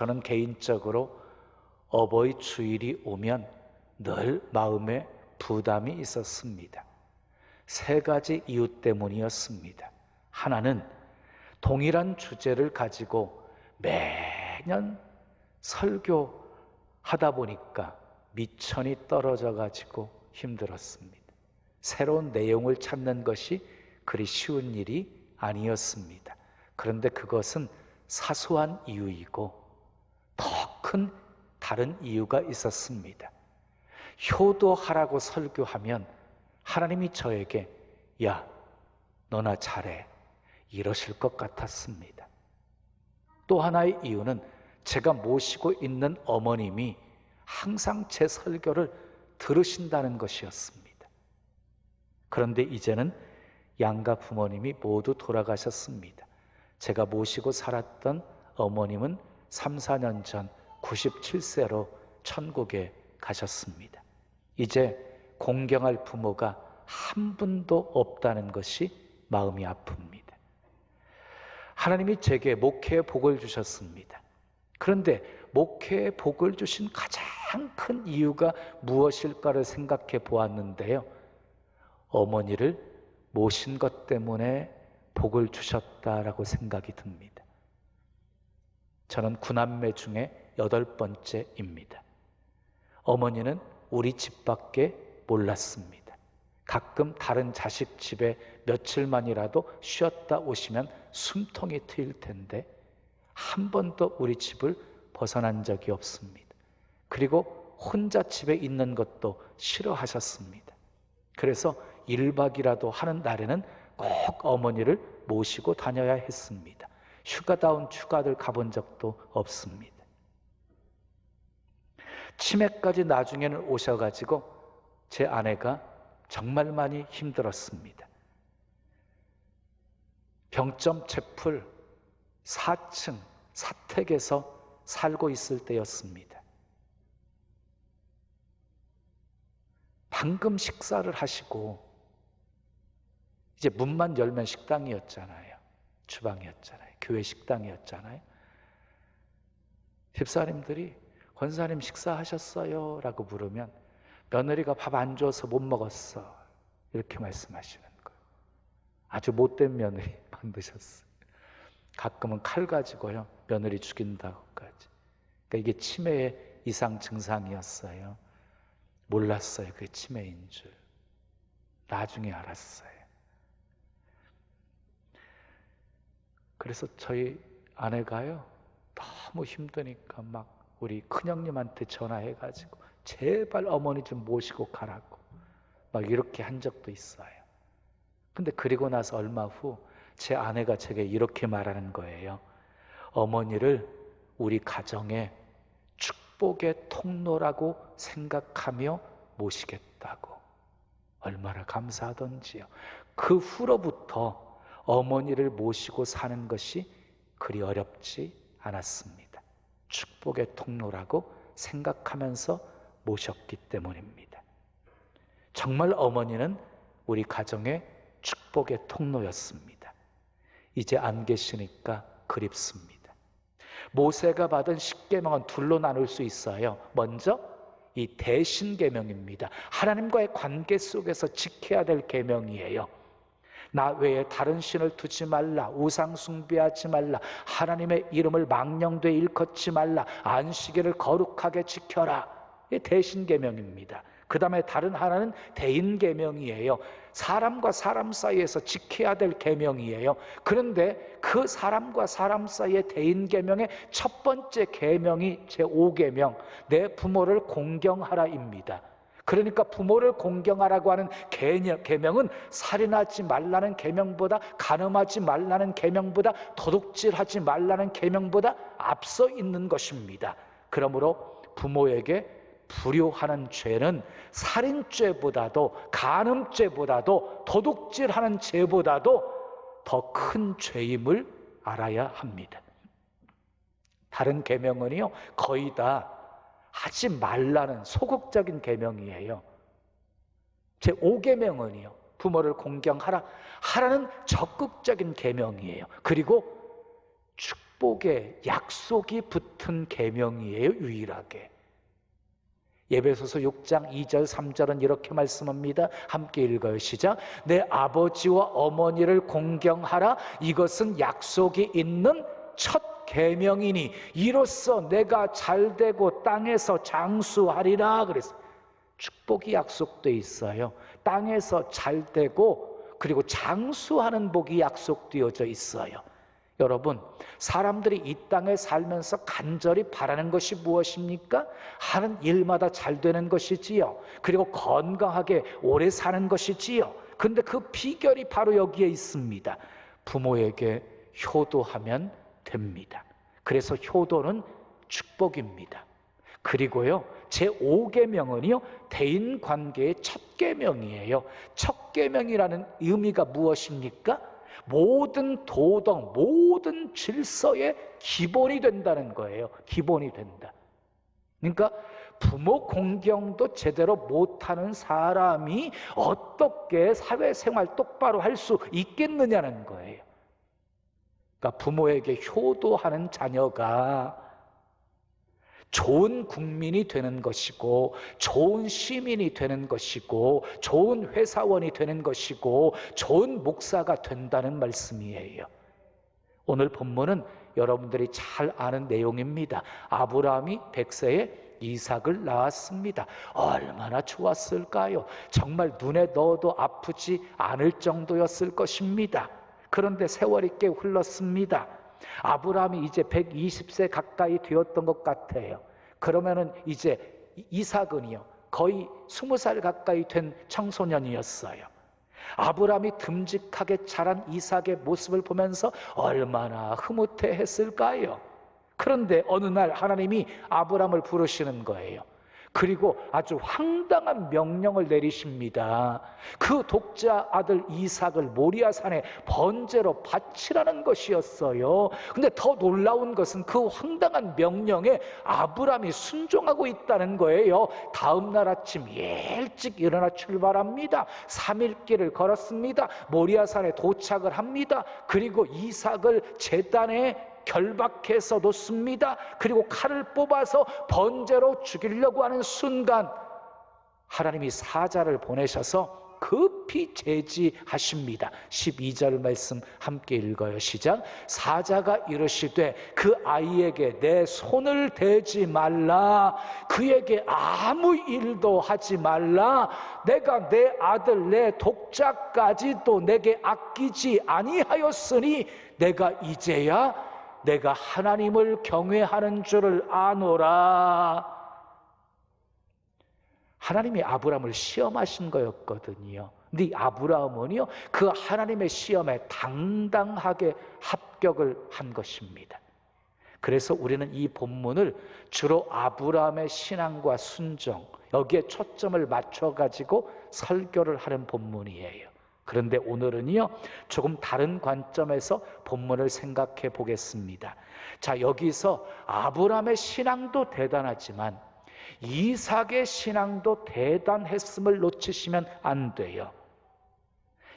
저는 개인적으로 어버이 주일이 오면 늘 마음에 부담이 있었습니다. 세 가지 이유 때문이었습니다. 하나는 동일한 주제를 가지고 매년 설교하다 보니까 미천이 떨어져 가지고 힘들었습니다. 새로운 내용을 찾는 것이 그리 쉬운 일이 아니었습니다. 그런데 그것은 사소한 이유이고 더 큰 다른 이유가 있었습니다. 효도하라고 설교하면 하나님이 저에게 야, 너나 잘해 이러실 것 같았습니다. 또 하나의 이유는 제가 모시고 있는 어머님이 항상 제 설교를 들으신다는 것이었습니다. 그런데 이제는 양가 부모님이 모두 돌아가셨습니다. 제가 모시고 살았던 어머님은 3, 4년 전 97세로 천국에 가셨습니다. 이제 공경할 부모가 한 분도 없다는 것이 마음이 아픕니다. 하나님이 제게 목회의 복을 주셨습니다. 그런데 목회의 복을 주신 가장 큰 이유가 무엇일까를 생각해 보았는데요, 어머니를 모신 것 때문에 복을 주셨다라고 생각이 듭니다. 저는 9남매 중에 8번째입니다. 어머니는 우리 집밖에 몰랐습니다. 가끔 다른 자식 집에 며칠만이라도 쉬었다 오시면 숨통이 트일 텐데 한 번도 우리 집을 벗어난 적이 없습니다. 그리고 혼자 집에 있는 것도 싫어하셨습니다. 그래서 1박이라도 하는 날에는 꼭 어머니를 모시고 다녀야 했습니다. 휴가다운 휴가를 가본 적도 없습니다. 치매까지 나중에는 오셔가지고 제 아내가 정말 많이 힘들었습니다. 병점 채풀 4층 사택에서 살고 있을 때였습니다. 방금 식사를 하시고 이제 문만 열면 식당이었잖아요. 주방이었잖아요. 교회 식당이었잖아요. 집사님들이 권사님 식사하셨어요? 라고 물으면 며느리가 밥 안 줘서 못 먹었어 이렇게 말씀하시는 거예요. 아주 못된 며느리 만드셨어요. 가끔은 칼 가지고요 며느리 죽인다고까지. 그러니까 이게 치매의 이상 증상이었어요. 몰랐어요. 그게 치매인 줄. 나중에 알았어요. 그래서 저희 아내가요 너무 힘드니까 막 우리 큰형님한테 전화해가지고 제발 어머니 좀 모시고 가라고 막 이렇게 한 적도 있어요. 근데 그리고 나서 얼마 후 제 아내가 제게 이렇게 말하는 거예요. 어머니를 우리 가정의 축복의 통로라고 생각하며 모시겠다고. 얼마나 감사하던지요. 그 후로부터 어머니를 모시고 사는 것이 그리 어렵지 않았습니다. 축복의 통로라고 생각하면서 모셨기 때문입니다. 정말 어머니는 우리 가정의 축복의 통로였습니다. 이제 안 계시니까 그립습니다. 모세가 받은 10계명은 둘로 나눌 수 있어요. 먼저 이 대신계명입니다. 하나님과의 관계 속에서 지켜야 될 계명이에요. 나 외에 다른 신을 두지 말라, 우상 숭배하지 말라, 하나님의 이름을 망령되이 일컫지 말라, 안식일을 거룩하게 지켜라. 이 대신계명입니다. 그 다음에 다른 하나는 대인계명이에요. 사람과 사람 사이에서 지켜야 될 계명이에요. 그런데 그 사람과 사람 사이의 대인계명의 첫 번째 계명이 제5계명, 내 부모를 공경하라입니다. 그러니까 부모를 공경하라고 하는 계명은 살인하지 말라는 계명보다, 간음하지 말라는 계명보다, 도둑질하지 말라는 계명보다 앞서 있는 것입니다. 그러므로 부모에게 불효하는 죄는 살인죄보다도, 간음죄보다도, 도둑질하는 죄보다도 더 큰 죄임을 알아야 합니다. 다른 계명은요 거의 다 하지 말라는 소극적인 계명이에요. 제5계명은요 부모를 공경하라, 하라는 적극적인 계명이에요. 그리고 축복에 약속이 붙은 계명이에요. 유일하게. 에베소서 6장 2절 3절은 이렇게 말씀합니다. 함께 읽어요. 시작. 내 아버지와 어머니를 공경하라. 이것은 약속이 있는 첫 계명이니 이로써 내가 잘되고 땅에서 장수하리라. 그래서 축복이 약속돼 있어요. 땅에서 잘되고 그리고 장수하는 복이 약속되어져 있어요. 여러분, 사람들이 이 땅에 살면서 간절히 바라는 것이 무엇입니까? 하는 일마다 잘 되는 것이지요. 그리고 건강하게 오래 사는 것이지요. 그런데 그 비결이 바로 여기에 있습니다. 부모에게 효도하면 됩니다. 그래서 효도는 축복입니다. 그리고요, 제5계명은요 대인관계의 첫 계명이에요. 첫 계명이라는 의미가 무엇입니까? 모든 도덕, 모든 질서의 기본이 된다는 거예요. 기본이 된다. 그러니까 부모 공경도 제대로 못하는 사람이 어떻게 사회생활 똑바로 할 수 있겠느냐는 거예요. 그러니까 부모에게 효도하는 자녀가 좋은 국민이 되는 것이고 좋은 시민이 되는 것이고 좋은 회사원이 되는 것이고 좋은 목사가 된다는 말씀이에요. 오늘 본문은 여러분들이 잘 아는 내용입니다. 아브라함이 100세에 이삭을 낳았습니다. 얼마나 좋았을까요? 정말 눈에 넣어도 아프지 않을 정도였을 것입니다. 그런데 세월이 꽤 흘렀습니다. 아브라함이 이제 120세 가까이 되었던 것 같아요. 그러면은 이제 이삭은요 거의 20살 가까이 된 청소년이었어요. 아브라함이 듬직하게 자란 이삭의 모습을 보면서 얼마나 흐뭇해했을까요? 그런데 어느 날 하나님이 아브라함을 부르시는 거예요. 그리고 아주 황당한 명령을 내리십니다. 그 독자 아들 이삭을 모리아산에 번제로 바치라는 것이었어요. 근데 더 놀라운 것은 그 황당한 명령에 아브라함이 순종하고 있다는 거예요. 다음 날 아침 일찍 일어나 출발합니다. 3일 길을 걸었습니다. 모리아산에 도착을 합니다. 그리고 이삭을 제단에 결박해서 놓습니다. 그리고 칼을 뽑아서 번제로 죽이려고 하는 순간 하나님이 사자를 보내셔서 급히 제지하십니다. 12절 말씀 함께 읽어요. 시작. 사자가 이르시되 그 아이에게 내 손을 대지 말라. 그에게 아무 일도 하지 말라. 내가 내 아들 내 독자까지도 내게 아끼지 아니하였으니 내가 이제야 내가 하나님을 경외하는 줄을 아노라. 하나님이 아브라함을 시험하신 거였거든요. 근데 이 아브라함은요 그 하나님의 시험에 당당하게 합격을 한 것입니다. 그래서 우리는 이 본문을 주로 아브라함의 신앙과 순종 여기에 초점을 맞춰가지고 설교를 하는 본문이에요. 그런데 오늘은요 조금 다른 관점에서 본문을 생각해 보겠습니다. 자, 여기서 아브라함의 신앙도 대단하지만 이삭의 신앙도 대단했음을 놓치시면 안 돼요.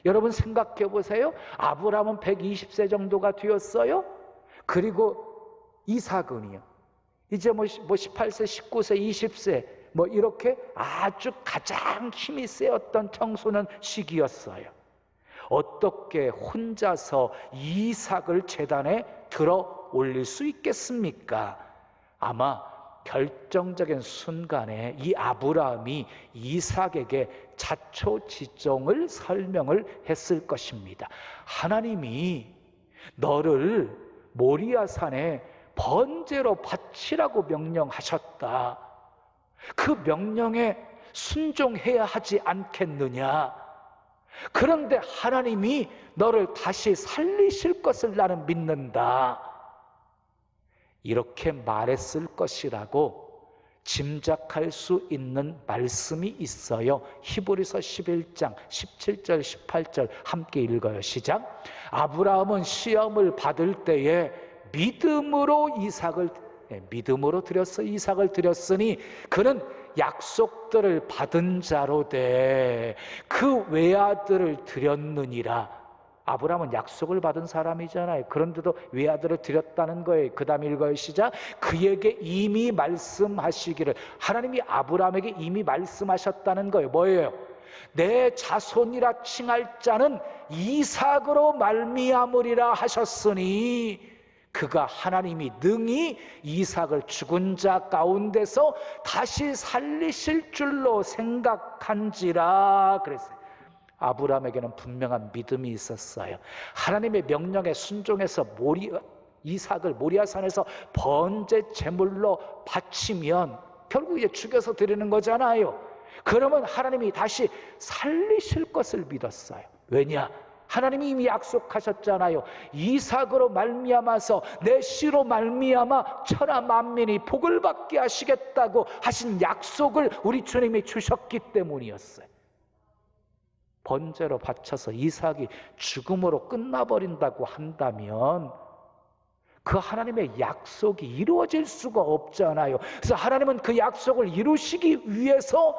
여러분 생각해 보세요. 아브라함은 120세 정도가 되었어요. 그리고 이삭은요 이제 뭐 18세, 19세, 20세 뭐 이렇게 아주 가장 힘이 세었던 청소년 시기였어요. 어떻게 혼자서 이삭을 제단에 들어 올릴 수 있겠습니까? 아마 결정적인 순간에 이 아브라함이 이삭에게 자초지종을 설명을 했을 것입니다. 하나님이 너를 모리아산에 번제로 바치라고 명령하셨다. 그 명령에 순종해야 하지 않겠느냐? 그런데 하나님이 너를 다시 살리실 것을 나는 믿는다. 이렇게 말했을 것이라고 짐작할 수 있는 말씀이 있어요. 히브리서 11장 17절 18절 함께 읽어요. 시작. 아브라함은 시험을 받을 때에 믿음으로 이삭을 드렸으니 그는 약속들을 받은 자로 돼 그 외아들을 드렸느니라. 아브라함은 약속을 받은 사람이잖아요. 그런데도 외아들을 드렸다는 거예요. 그 다음 읽어요. 시작. 그에게 이미 말씀하시기를, 하나님이 아브라함에게 이미 말씀하셨다는 거예요. 뭐예요? 내 자손이라 칭할 자는 이삭으로 말미암으리라 하셨으니, 그가 하나님이 능히 이삭을 죽은 자 가운데서 다시 살리실 줄로 생각한지라 그랬어요. 아브라함에게는 분명한 믿음이 있었어요. 하나님의 명령에 순종해서 이삭을 모리아산에서 번제 제물로 바치면 결국 이제 죽여서 드리는 거잖아요. 그러면 하나님이 다시 살리실 것을 믿었어요. 왜냐? 하나님이 이미 약속하셨잖아요. 이삭으로 말미암아서 내 씨로 말미암아 천하 만민이 복을 받게 하시겠다고 하신 약속을 우리 주님이 주셨기 때문이었어요. 번제로 바쳐서 이삭이 죽음으로 끝나버린다고 한다면 그 하나님의 약속이 이루어질 수가 없잖아요. 그래서 하나님은 그 약속을 이루시기 위해서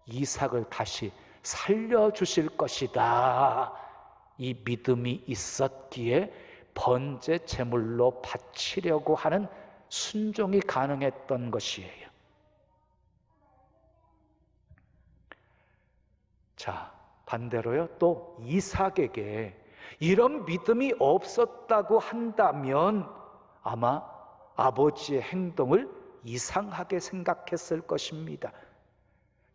이삭을 다시 살려주실 것이다, 이 믿음이 있었기에 번제 제물로 바치려고 하는 순종이 가능했던 것이에요. 자, 반대로요, 또 이삭에게 이런 믿음이 없었다고 한다면 아마 아버지의 행동을 이상하게 생각했을 것입니다.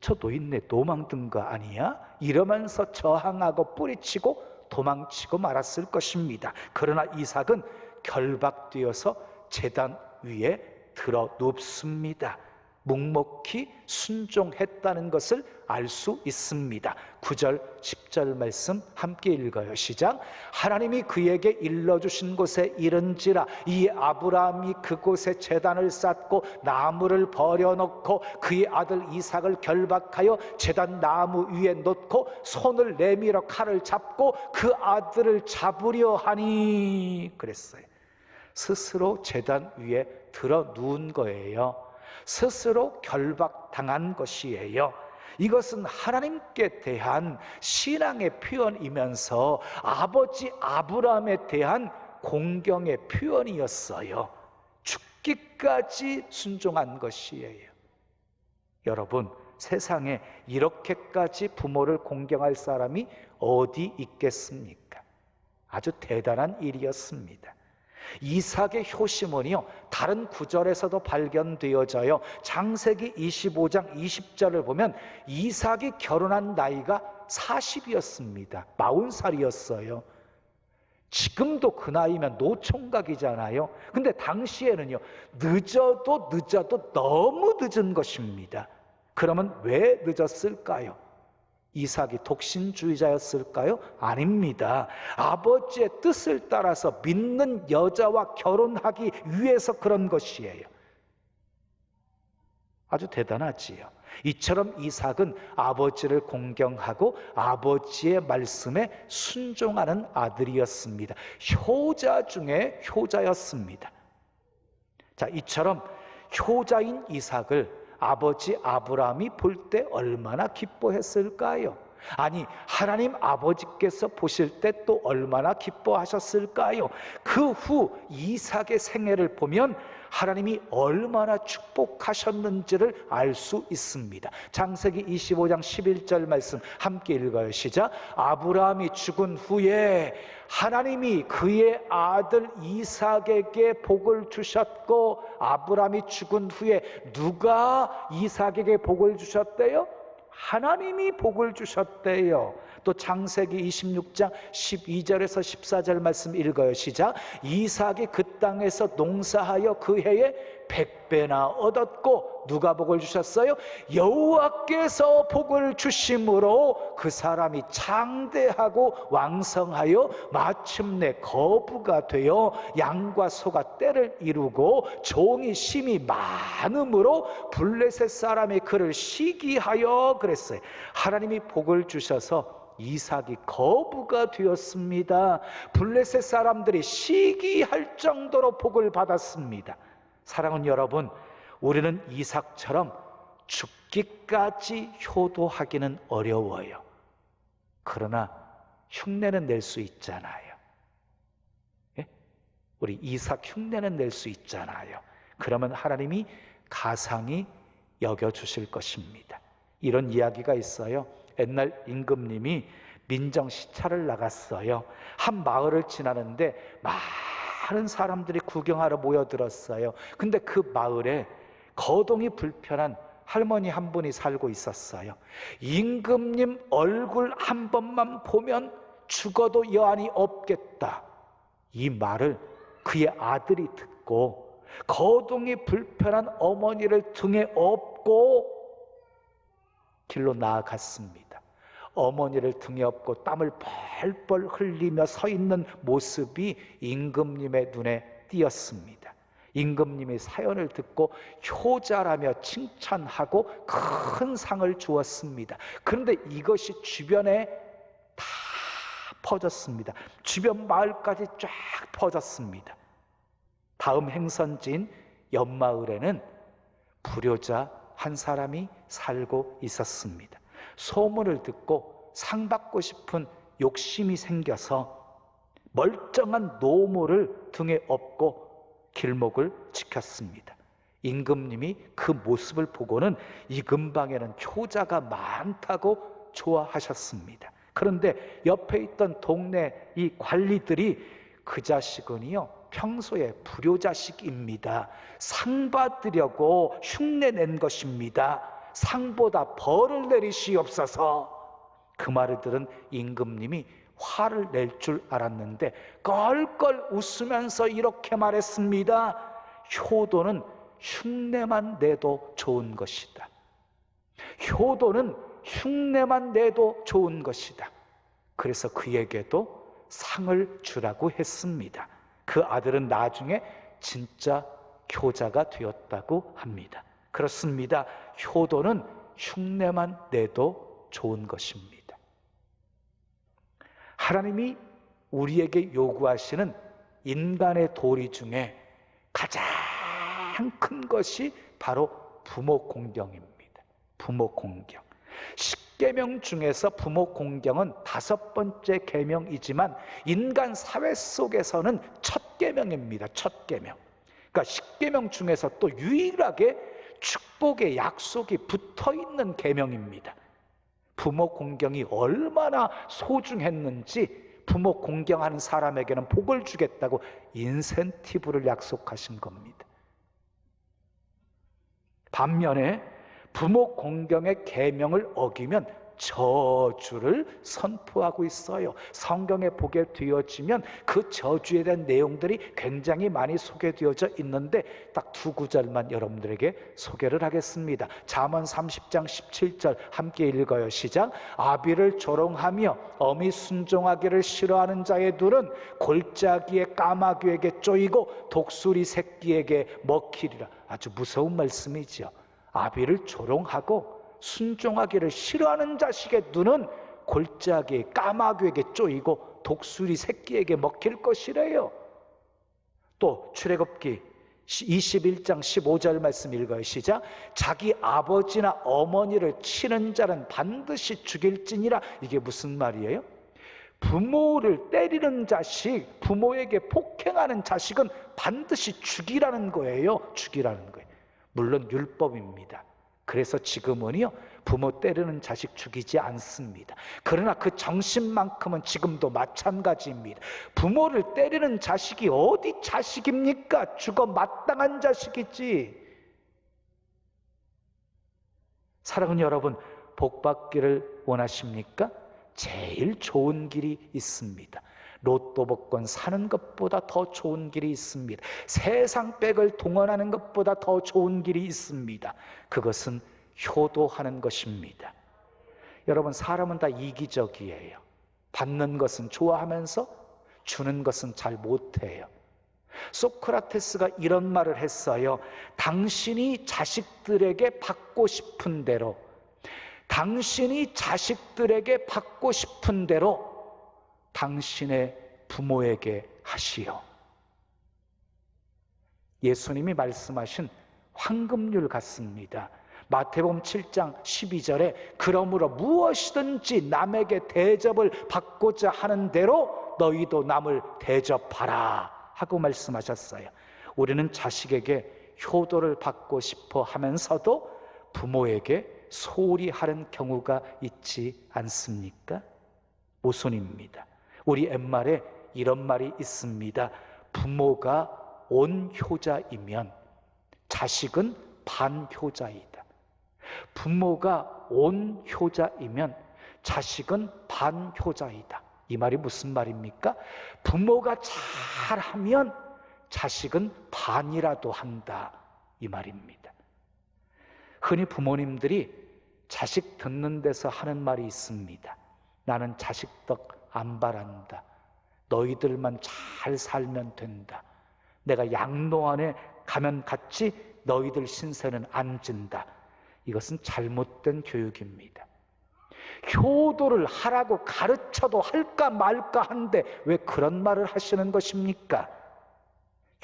저 노인네 도망든 거 아니야? 이러면서 저항하고 뿌리치고 도망치고 말았을 것입니다. 그러나 이삭은 결박되어서 제단 위에 들어 눕습니다. 묵묵히 순종했다는 것을 알 수 있습니다. 9절 10절 말씀 함께 읽어요. 시작. 하나님이 그에게 일러주신 곳에 이른지라 이 아브라함이 그곳에 제단을 쌓고 나무를 버려놓고 그의 아들 이삭을 결박하여 제단 나무 위에 놓고 손을 내밀어 칼을 잡고 그 아들을 잡으려 하니 그랬어요. 스스로 제단 위에 들어 누운 거예요. 스스로 결박당한 것이에요. 이것은 하나님께 대한 신앙의 표현이면서 아버지 아브라함에 대한 공경의 표현이었어요. 죽기까지 순종한 것이에요. 여러분, 세상에 이렇게까지 부모를 공경할 사람이 어디 있겠습니까? 아주 대단한 일이었습니다. 이삭의 효심은요, 다른 구절에서도 발견되어져요. 창세기 25장 20절을 보면 이삭이 결혼한 나이가 40이었습니다. 40살이었어요. 지금도 그 나이면 노총각이잖아요. 근데 당시에는요, 늦어도 너무 늦은 것입니다. 그러면 왜 늦었을까요? 이삭이 독신주의자였을까요? 아닙니다. 아버지의 뜻을 따라서 믿는 여자와 결혼하기 위해서 그런 것이에요. 아주 대단하지요. 이처럼 이삭은 아버지를 공경하고 아버지의 말씀에 순종하는 아들이었습니다. 효자 중에 효자였습니다. 자, 이처럼 효자인 이삭을 아버지 아브라함이 볼 때 얼마나 기뻐했을까요? 아니, 하나님 아버지께서 보실 때 또 얼마나 기뻐하셨을까요? 그 후 이삭의 생애를 보면 하나님이 얼마나 축복하셨는지를 알 수 있습니다. 창세기 25장 11절 말씀 함께 읽어요. 시작. 아브라함이 죽은 후에 하나님이 그의 아들 이삭에게 복을 주셨고, 아브라함이 죽은 후에 누가 이삭에게 복을 주셨대요? 하나님이 복을 주셨대요. 또 창세기 26장 12절에서 14절 말씀 읽어요. 시작. 이삭이 그 땅에서 농사하여 그 해에 100배나 얻었고, 누가 복을 주셨어요? 여호와께서 복을 주심으로 그 사람이 장대하고 왕성하여 마침내 거부가 되어 양과 소가 떼를 이루고 종이 심이 많음으로 블레셋 사람이 그를 시기하여 그랬어요. 하나님이 복을 주셔서 이삭이 거부가 되었습니다. 블레셋 사람들이 시기할 정도로 복을 받았습니다. 사랑하는 여러분, 우리는 이삭처럼 죽기까지 효도하기는 어려워요. 그러나 흉내는 낼 수 있잖아요. 예? 우리 이삭 흉내는 낼 수 있잖아요. 그러면 하나님이 가상히 여겨주실 것입니다. 이런 이야기가 있어요. 옛날 임금님이 민정 시찰을 나갔어요. 한 마을을 지나는데 많은 사람들이 구경하러 모여들었어요. 근데 그 마을에 거동이 불편한 할머니 한 분이 살고 있었어요. 임금님 얼굴 한 번만 보면 죽어도 여한이 없겠다. 이 말을 그의 아들이 듣고 거동이 불편한 어머니를 등에 업고 길로 나아갔습니다. 어머니를 등에 업고 땀을 펄펄 흘리며 서 있는 모습이 임금님의 눈에 띄었습니다. 임금님이 사연을 듣고 효자라며 칭찬하고 큰 상을 주었습니다. 그런데 이것이 주변에 다 퍼졌습니다. 주변 마을까지 쫙 퍼졌습니다. 다음 행선지인 옆마을에는 불효자 한 사람이 살고 있었습니다. 소문을 듣고 상 받고 싶은 욕심이 생겨서 멀쩡한 노모를 등에 업고 길목을 지켰습니다. 임금님이 그 모습을 보고는 이 근방에는 효자가 많다고 좋아하셨습니다. 그런데 옆에 있던 동네 이 관리들이 그 자식은요 평소에 불효자식입니다. 상 받으려고 흉내낸 것입니다. 상보다 벌을 내리시옵소서. 그 말을 들은 임금님이 화를 낼 줄 알았는데 껄껄 웃으면서 이렇게 말했습니다. 효도는 흉내만 내도 좋은 것이다. 효도는 흉내만 내도 좋은 것이다. 그래서 그에게도 상을 주라고 했습니다. 그 아들은 나중에 진짜 효자가 되었다고 합니다. 그렇습니다. 효도는 흉내만 내도 좋은 것입니다. 하나님이 우리에게 요구하시는 인간의 도리 중에 가장 큰 것이 바로 부모 공경입니다. 부모 공경. 10계명 중에서 부모 공경은 5번째 계명이지만 인간 사회 속에서는 첫 계명입니다. 첫 계명. 그러니까 10계명 중에서 또 유일하게 축복의 약속이 붙어있는 계명입니다. 부모 공경이 얼마나 소중했는지 부모 공경하는 사람에게는 복을 주겠다고 인센티브를 약속하신 겁니다. 반면에 부모 공경의 계명을 어기면 저주를 선포하고 있어요. 성경에 보게 되어지면 그 저주에 대한 내용들이 굉장히 많이 소개되어져 있는데 딱 2구절만 여러분들에게 소개를 하겠습니다. 잠언 30장 17절 함께 읽어요. 시작. 아비를 조롱하며 어미 순종하기를 싫어하는 자의 눈은 골짜기의 까마귀에게 쪼이고 독수리 새끼에게 먹히리라. 아주 무서운 말씀이죠. 아비를 조롱하고 순종하기를 싫어하는 자식의 눈은 골짜기 까마귀에게 쪼이고 독수리 새끼에게 먹힐 것이래요. 또 출애굽기 21장 15절 말씀 읽어요. 시작. 자기 아버지나 어머니를 치는 자는 반드시 죽일지니라. 이게 무슨 말이에요? 부모를 때리는 자식, 부모에게 폭행하는 자식은 반드시 죽이라는 거예요. 죽이라는 거예요. 물론 율법입니다. 그래서 지금은요 부모 때리는 자식 죽이지 않습니다. 그러나 그 정신만큼은 지금도 마찬가지입니다. 부모를 때리는 자식이 어디 자식입니까? 죽어 마땅한 자식이지. 사랑하는 여러분, 복 받기를 원하십니까? 제일 좋은 길이 있습니다. 로또 복권 사는 것보다 더 좋은 길이 있습니다. 세상 백을 동원하는 것보다 더 좋은 길이 있습니다. 그것은 효도하는 것입니다. 여러분, 사람은 다 이기적이에요. 받는 것은 좋아하면서 주는 것은 잘 못해요. 소크라테스가 이런 말을 했어요. 당신이 자식들에게 받고 싶은 대로, 당신이 자식들에게 받고 싶은 대로 당신의 부모에게 하시오. 예수님이 말씀하신 황금률 같습니다. 마태복음 7장 12절에 그러므로 무엇이든지 남에게 대접을 받고자 하는 대로 너희도 남을 대접하라 하고 말씀하셨어요. 우리는 자식에게 효도를 받고 싶어 하면서도 부모에게 소홀히 하는 경우가 있지 않습니까? 모순입니다. 우리 옛말에 이런 말이 있습니다. 부모가 온효자이면 자식은 반효자이다. 부모가 온효자이면 자식은 반효자이다. 이 말이 무슨 말입니까? 부모가 잘하면 자식은 반이라도 한다, 이 말입니다. 흔히 부모님들이 자식 듣는 데서 하는 말이 있습니다. 나는 자식 덕 안 바란다. 너희들만 잘 살면 된다. 내가 양로원에 가면 갔지 너희들 신세는 안 진다. 이것은 잘못된 교육입니다. 효도를 하라고 가르쳐도 할까 말까 한데 왜 그런 말을 하시는 것입니까?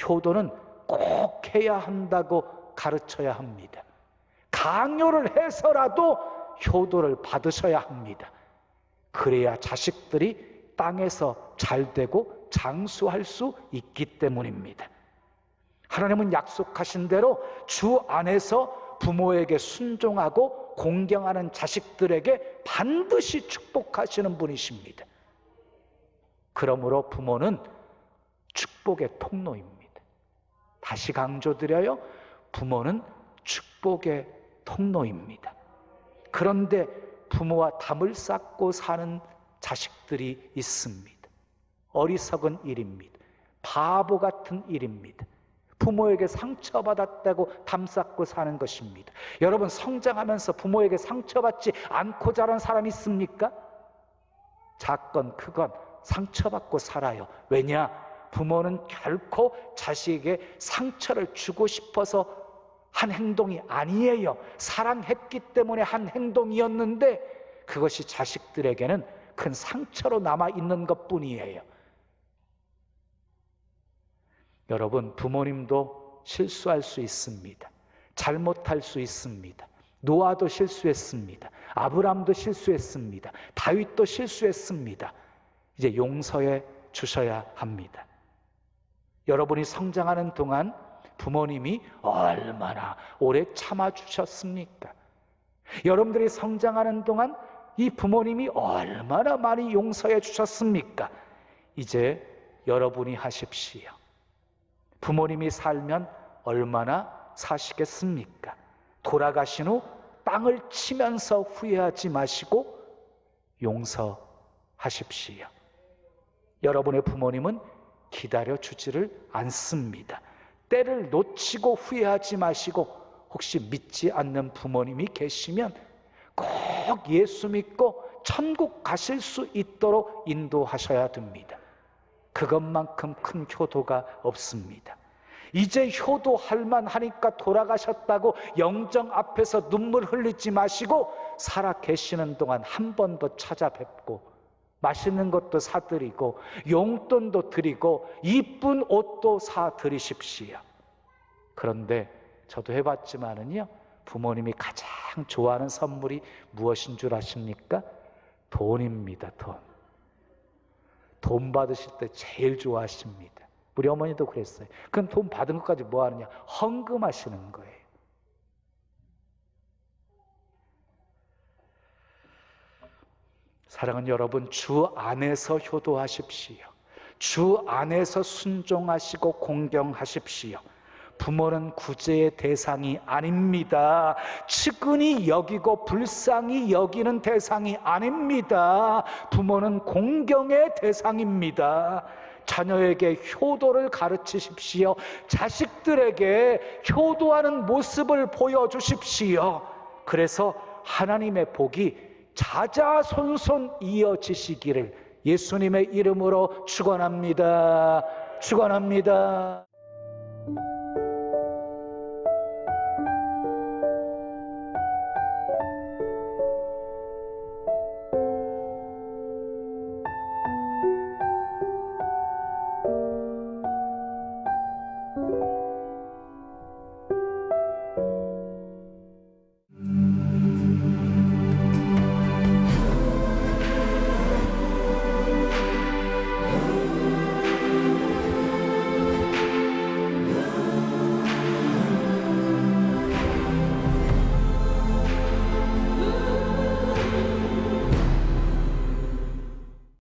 효도는 꼭 해야 한다고 가르쳐야 합니다. 강요를 해서라도 효도를 받으셔야 합니다. 그래야 자식들이 땅에서 잘되고 장수할 수 있기 때문입니다. 하나님은 약속하신 대로 주 안에서 부모에게 순종하고 공경하는 자식들에게 반드시 축복하시는 분이십니다. 그러므로 부모는 축복의 통로입니다. 다시 강조드려요. 부모는 축복의 통로입니다. 그런데 부모와 담을 쌓고 사는 자식들이 있습니다. 어리석은 일입니다. 바보 같은 일입니다. 부모에게 상처받았다고 담 쌓고 사는 것입니다. 여러분, 성장하면서 부모에게 상처받지 않고 자란 사람 있습니까? 작건 크건 상처받고 살아요. 왜냐? 부모는 결코 자식에게 상처를 주고 싶어서 한 행동이 아니에요. 사랑했기 때문에 한 행동이었는데 그것이 자식들에게는 큰 상처로 남아있는 것뿐이에요. 여러분, 부모님도 실수할 수 있습니다. 잘못할 수 있습니다. 노아도 실수했습니다. 아브람도 실수했습니다. 다윗도 실수했습니다. 이제 용서해 주셔야 합니다. 여러분이 성장하는 동안 부모님이 얼마나 오래 참아주셨습니까? 여러분들이 성장하는 동안 이 부모님이 얼마나 많이 용서해 주셨습니까? 이제 여러분이 하십시오. 부모님이 살면 얼마나 사시겠습니까? 돌아가신 후 땅을 치면서 후회하지 마시고 용서하십시오. 여러분의 부모님은 기다려주지를 않습니다. 때를 놓치고 후회하지 마시고, 혹시 믿지 않는 부모님이 계시면 꼭 예수 믿고 천국 가실 수 있도록 인도하셔야 됩니다. 그것만큼 큰 효도가 없습니다. 이제 효도할 만하니까 돌아가셨다고 영정 앞에서 눈물 흘리지 마시고 살아 계시는 동안 한 번 더 찾아뵙고 맛있는 것도 사드리고 용돈도 드리고 이쁜 옷도 사드리십시오. 그런데 저도 해봤지만은요, 부모님이 가장 좋아하는 선물이 무엇인 줄 아십니까? 돈입니다. 돈 받으실 때 제일 좋아하십니다. 우리 어머니도 그랬어요. 그럼 돈 받은 것까지 뭐 하느냐? 헌금하시는 거예요. 사랑하는 여러분, 주 안에서 효도하십시오. 주 안에서 순종하시고 공경하십시오. 부모는 구제의 대상이 아닙니다. 측은히 여기고 불쌍히 여기는 대상이 아닙니다. 부모는 공경의 대상입니다. 자녀에게 효도를 가르치십시오. 자식들에게 효도하는 모습을 보여주십시오. 그래서 하나님의 복이 자자손손 이어지시기를 예수님의 이름으로 축원합니다. 축원합니다.